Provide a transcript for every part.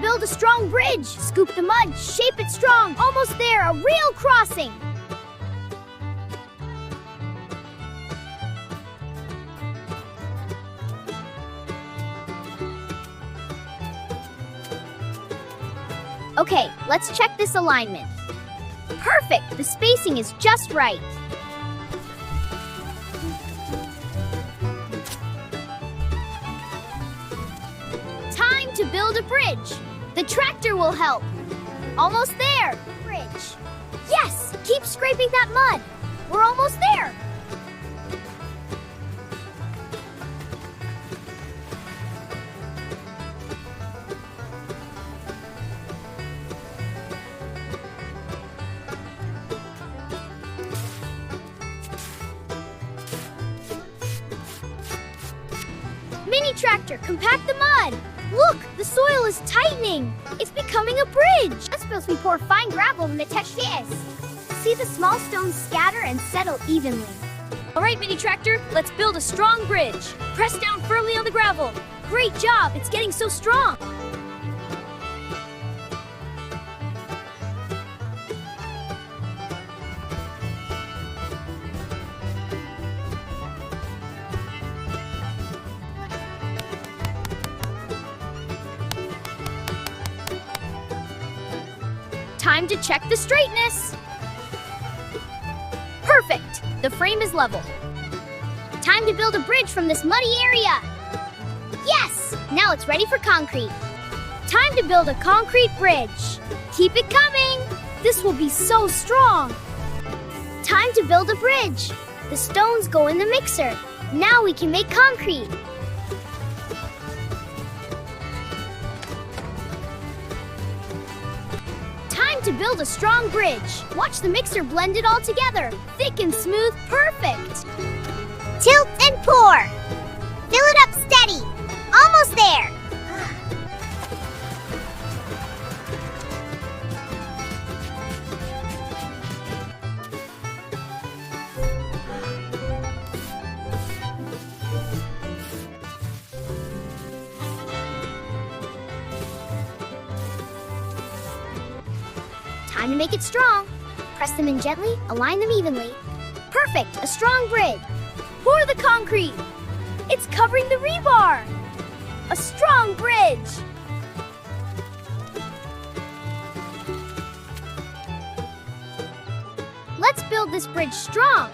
build a strong bridge. Scoop the mud, shape it strong. Almost there, a real crossing. Okay, let's check this alignment. Perfect! The spacing is just right. Time to build a bridge. The tractor will help. Almost there. Bridge. Yes! Keep scraping that mud. We're almost there. Mini tractor, compact the mud. Look, the soil is tightening. It's becoming a bridge. That's because we pour fine gravel when it touches this. See the small stones scatter and settle evenly. All right, mini tractor, let's build a strong bridge. Press down firmly on the gravel. Great job, it's getting so strong. Time to check the straightness. Perfect! The frame is level. Time to build a bridge from this muddy area. Yes! Now it's ready for concrete. Time to build a concrete bridge. Keep it coming! This will be so strong. Time to build a bridge. The stones go in the mixer. Now we can make concrete. To build a strong bridge. Watch the mixer blend it all together. Thick and smooth, perfect. Tilt and pour. Fill it up steady. Almost there. Time to make it strong. Press them in gently, align them evenly. Perfect, a strong bridge. Pour the concrete. It's covering the rebar. A strong bridge. Let's build this bridge strong.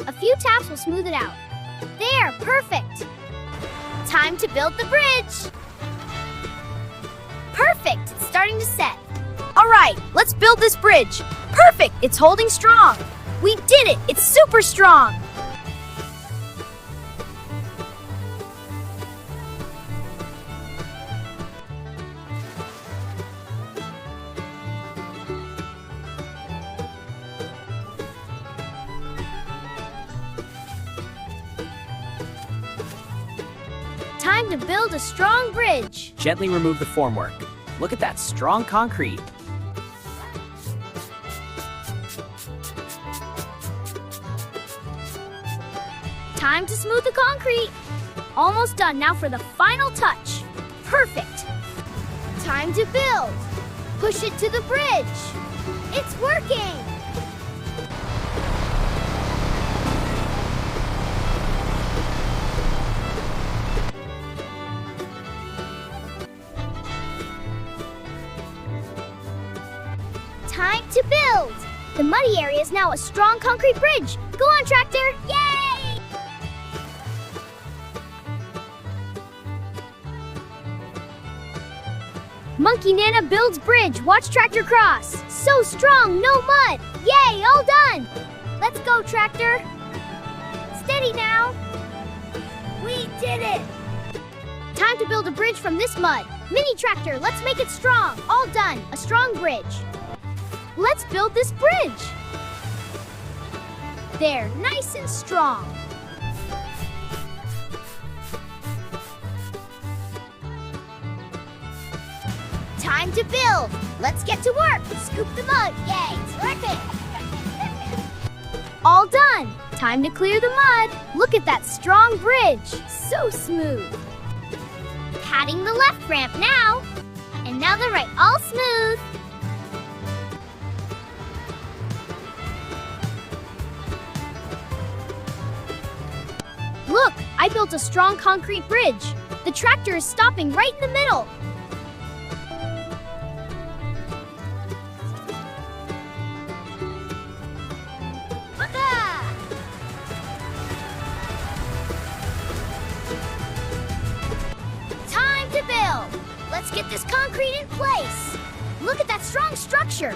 A few taps will smooth it out. There, perfect. Time to build the bridge. Perfect, it's starting to set. All right, let's build this bridge. Perfect, it's holding strong. We did it, it's super strong. Time to build a strong bridge. Gently remove the formwork. Look at that strong concrete. Time to smooth the concrete. Almost done. Now for the final touch. Perfect. Time to build. Push it to the bridge. It's working. Time to build. The muddy area is now a strong concrete bridge. Go on, tractor. Yay! Monkey Nana builds bridge. Watch tractor cross. So strong, no mud. Yay, all done. Let's go, tractor. Steady now. We did it. Time to build a bridge from this mud. Mini tractor, let's make it strong. All done, a strong bridge. Let's build this bridge. There, nice and strong. Time to build. Let's get to work. Scoop the mud. Yay, it's working. All done. Time to clear the mud. Look at that strong bridge. So smooth. Patting the left ramp now. And And now the right, all smooth. Look, I built a strong concrete bridge. The tractor is stopping right in the middle. Time to build. Let's get this concrete in place. Look at that strong structure.